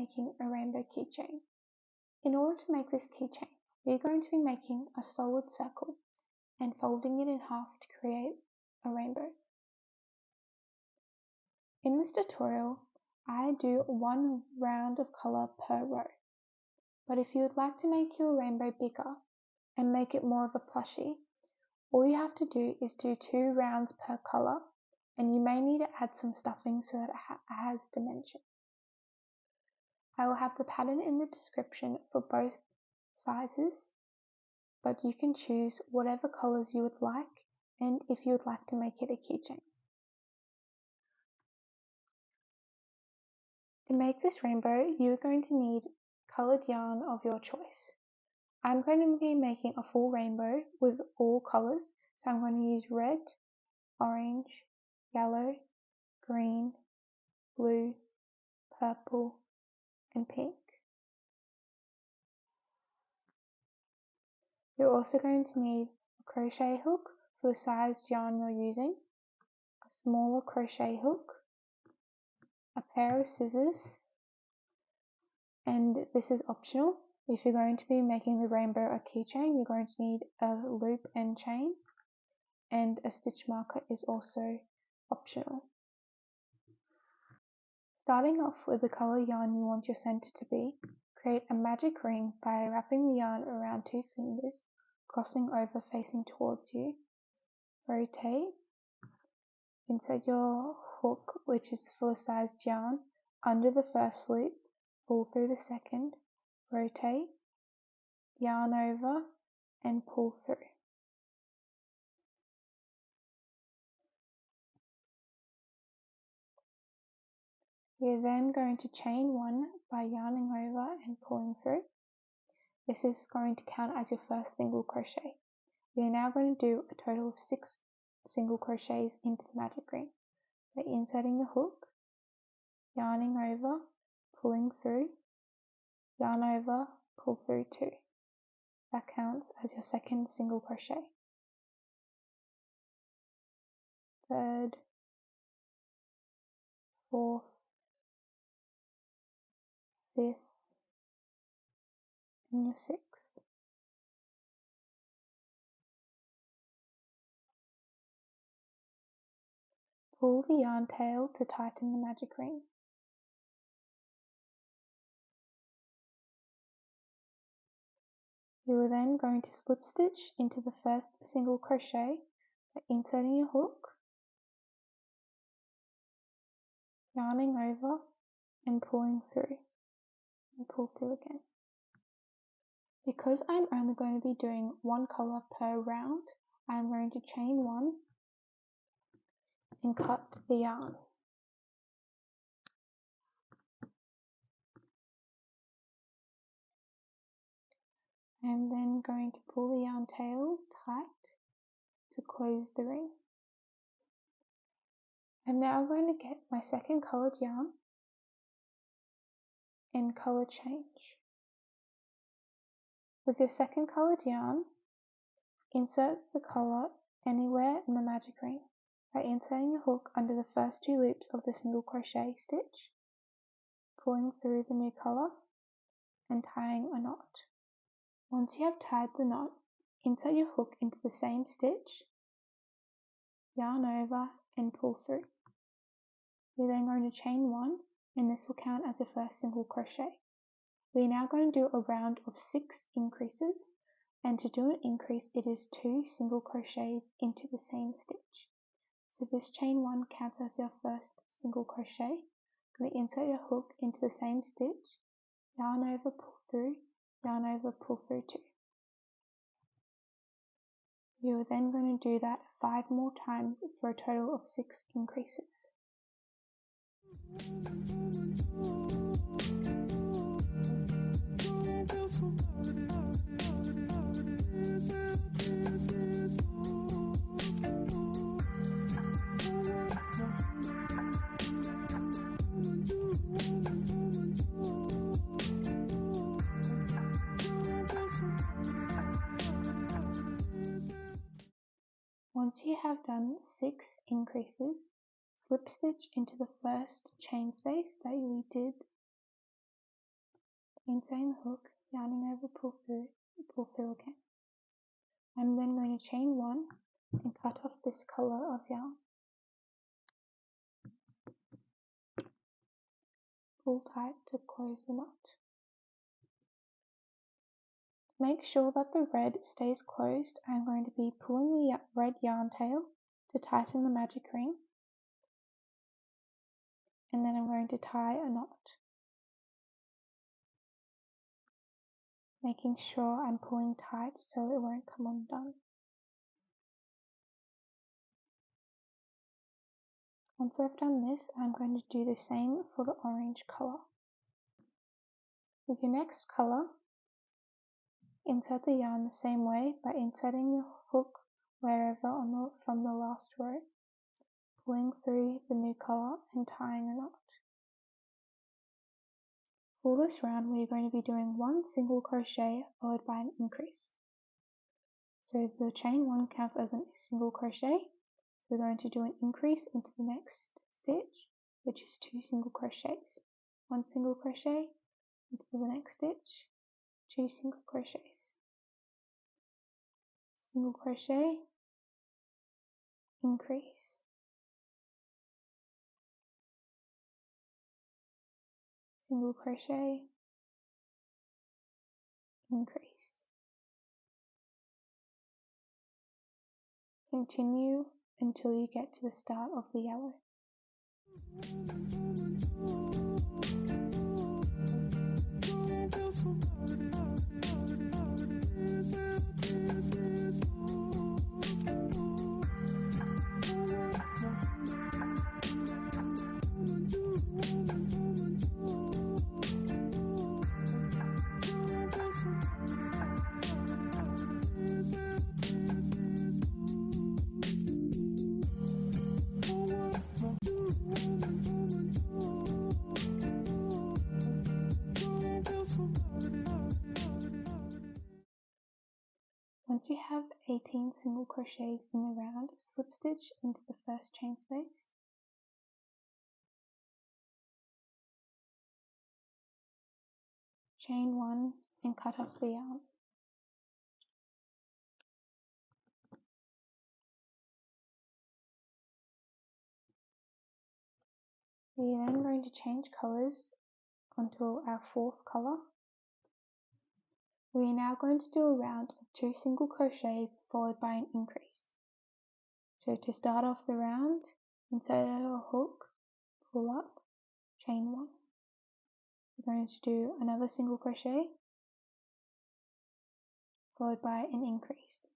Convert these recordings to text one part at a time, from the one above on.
making a rainbow keychain. In order to make this keychain, we're going to be making a solid circle and folding it in half to create a rainbow. In this tutorial, I do one round of colour per row, but if you would like to make your rainbow bigger and make it more of a plushie, all you have to do is do 2 rounds per colour, and you may need to add some stuffing so that it has dimension. I will have the pattern in the description for both sizes, but you can choose whatever colours you would like and if you would like to make it a keychain. To make this rainbow, you're going to need coloured yarn of your choice. I'm going to be making a full rainbow with all colours, so I'm going to use red, orange, yellow, green, blue, purple and pink. You're also going to need a crochet hook for the sized yarn you're using, a smaller crochet hook, a pair of scissors, and this is optional. If you're going to be making the rainbow a keychain, you're going to need a loop and chain, and a stitch marker is also optional. Starting off with the colour yarn you want your centre to be, create a magic ring by wrapping the yarn around 2 fingers, crossing over facing towards you, rotate, insert your hook, which is for the sized yarn, under the first loop, pull through the second, rotate, yarn over and pull through. We're then going to chain 1 by yarning over and pulling through. This is going to count as your first single crochet. We are now going to do a total of 6 single crochets into the magic ring by inserting your hook, yarning over, pulling through, yarn over, pull through 2. That counts as your second single crochet. Third, fourth, fifth, and your 6th. Pull the yarn tail to tighten the magic ring. You are then going to slip stitch into the first single crochet by inserting your hook, yarning over and pulling through, and pull through again. Because I'm only going to be doing 1 colour per round, I'm going to chain 1 and cut the yarn. I'm then going to pull the yarn tail tight to close the ring. I'm now going to get my second coloured yarn and colour change. With your second coloured yarn, insert the colour anywhere in the magic ring by inserting your hook under the first 2 loops of the single crochet stitch, pulling through the new colour and tying a knot. Once you have tied the knot, insert your hook into the same stitch, yarn over and pull through. You're then going to chain 1 and this will count as your first single crochet. We are now going to do a round of 6 increases, and to do an increase it is 2 single crochets into the same stitch. So this chain 1 counts as your first single crochet. You're going to insert your hook into the same stitch, yarn over, pull through, yarn over, pull through 2. You are then going to do that 5 more times for a total of 6 increases. Once you have done 6 increases, slip stitch into the first chain space that we did inserting the hook, yarning over, pull through again. I'm then going to chain 1 and cut off this colour of yarn. Pull tight to close the knot. To make sure that the red stays closed, I'm going to be pulling the red yarn tail to tighten the magic ring, and then I'm going to tie a knot, making sure I'm pulling tight so it won't come undone. Once I've done this, I'm going to do the same for the orange colour. With your next colour, insert the yarn the same way by inserting the hook wherever from the last row, pulling through the new colour and tying a knot. For this round, we are going to be doing 1 single crochet followed by an increase. So the chain 1 counts as a single crochet. So we're going to do an increase into the next stitch, which is 2 single crochets. 1 single crochet into the next stitch, 2 single crochets. Single crochet, increase. Single crochet, increase. Continue until you get to the start of the yellow. Once you have 18 single crochets in the round, slip stitch into the first chain space, chain 1 and cut off the yarn. We are then going to change colours onto our 4th colour. We are now going to do a round of 2 single crochets followed by an increase. So to start off the round, insert a hook, pull up, chain 1. We're going to do another single crochet followed by an increase.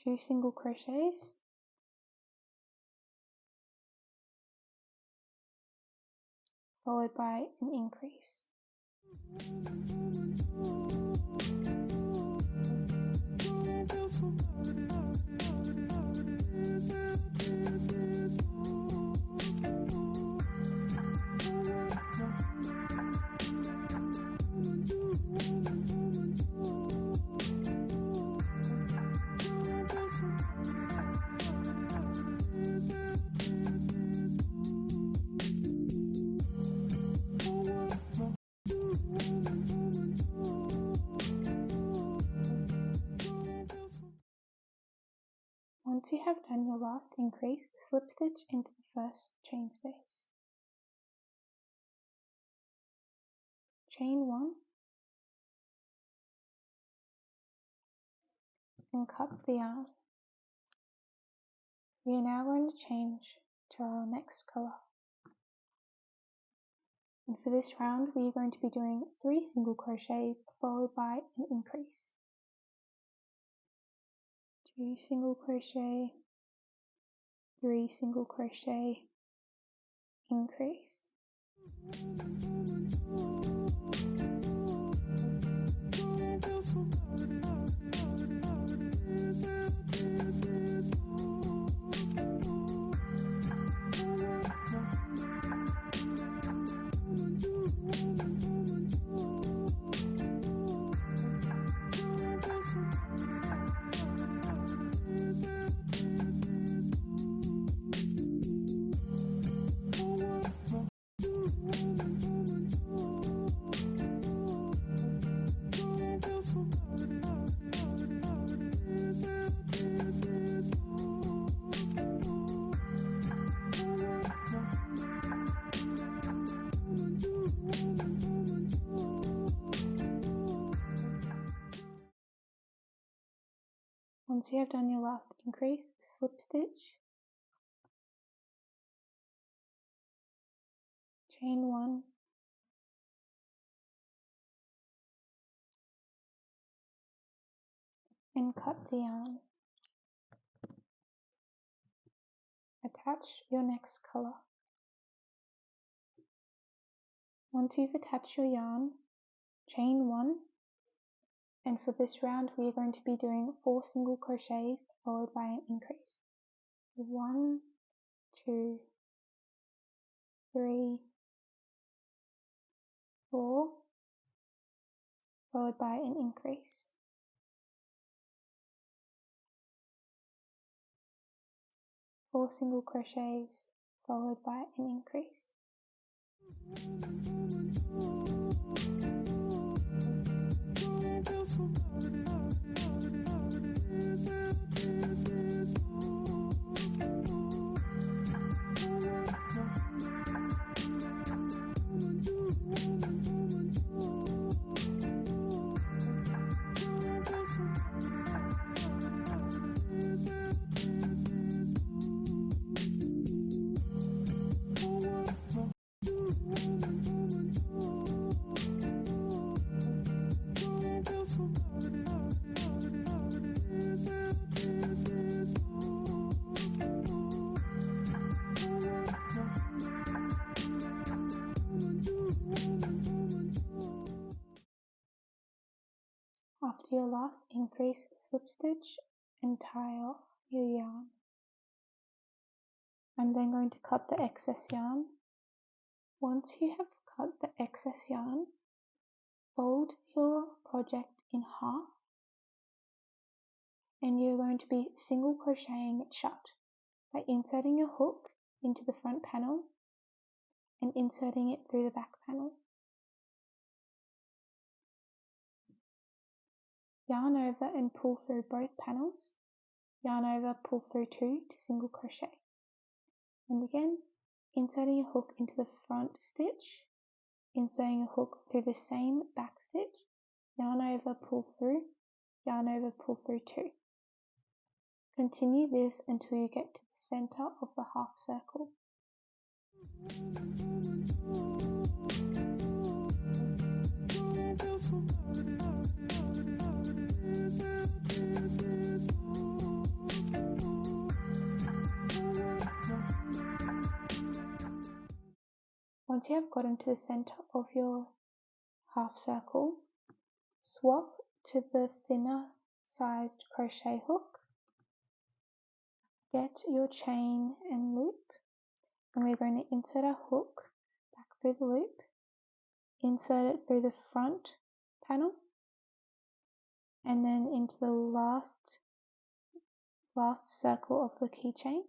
2 single crochets, followed by an increase. Once you have done your last increase, slip stitch into the first chain space. Chain 1 and cut the yarn. We are now going to change to our next colour. And for this round, we are going to be doing 3 single crochets followed by an increase. 2 single crochet, 3 single crochet, increase. Once you have done your last increase, slip stitch, chain 1, and cut the yarn. Attach your next colour. Once you've attached your yarn, chain 1, and for this round we are going to be doing 4 single crochets followed by an increase. 1, 2, 3, 4, followed by an increase. 4 single crochets followed by an increase. After your last increase, slip stitch and tie off your yarn. I'm then going to cut the excess yarn. Once you have cut the excess yarn, fold your project in half and you're going to be single crocheting it shut by inserting your hook into the front panel and inserting it through the back panel. Yarn over and pull through both panels. Yarn over, pull through 2 to single crochet. And again, inserting your hook into the front stitch, inserting your hook through the same back stitch, yarn over, pull through, yarn over, pull through 2. Continue this until you get to the center of the half circle. Once you have gotten to the center of your half circle, swap to the thinner sized crochet hook, get your chain and loop, and we're going to insert our hook back through the loop, insert it through the front panel, and then into the last circle of the keychain.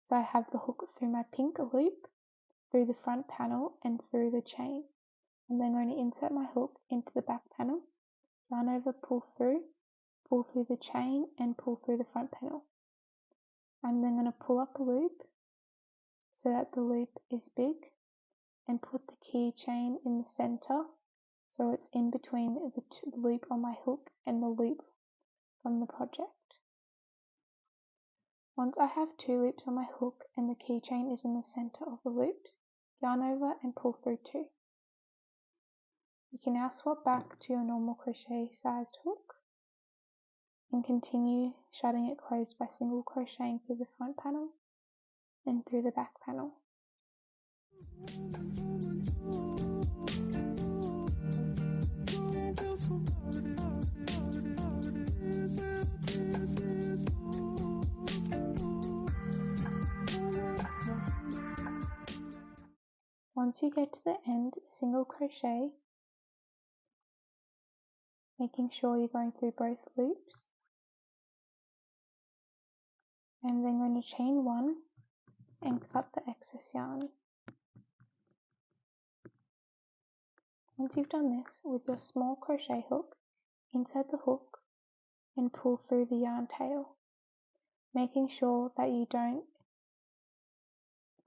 So I have the hook through my pink loop, through the front panel and through the chain. I'm then going to insert my hook into the back panel, yarn over, pull through the chain and pull through the front panel. I'm then going to pull up a loop so that the loop is big and put the keychain in the center so it's in between the loop on my hook and the loop from the project. Once I have 2 loops on my hook and the keychain is in the center of the loops, yarn over and pull through 2. You can now swap back to your normal crochet sized hook and continue shutting it closed by single crocheting through the front panel and through the back panel. Once you get to the end, single crochet, making sure you're going through both loops. I'm then going to chain 1 and cut the excess yarn. Once you've done this, with your small crochet hook, insert the hook and pull through the yarn tail, making sure that you don't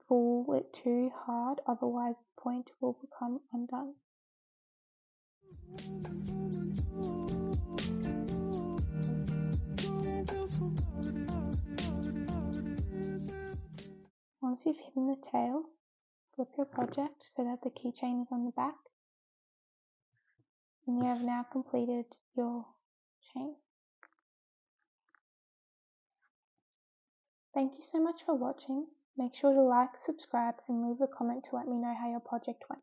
pull it too hard, otherwise the point will become undone. Once you've hidden the tail, flip your project so that the keychain is on the back, and you have now completed your chain. Thank you so much for watching. Make sure to like, subscribe, and leave a comment to let me know how your project went.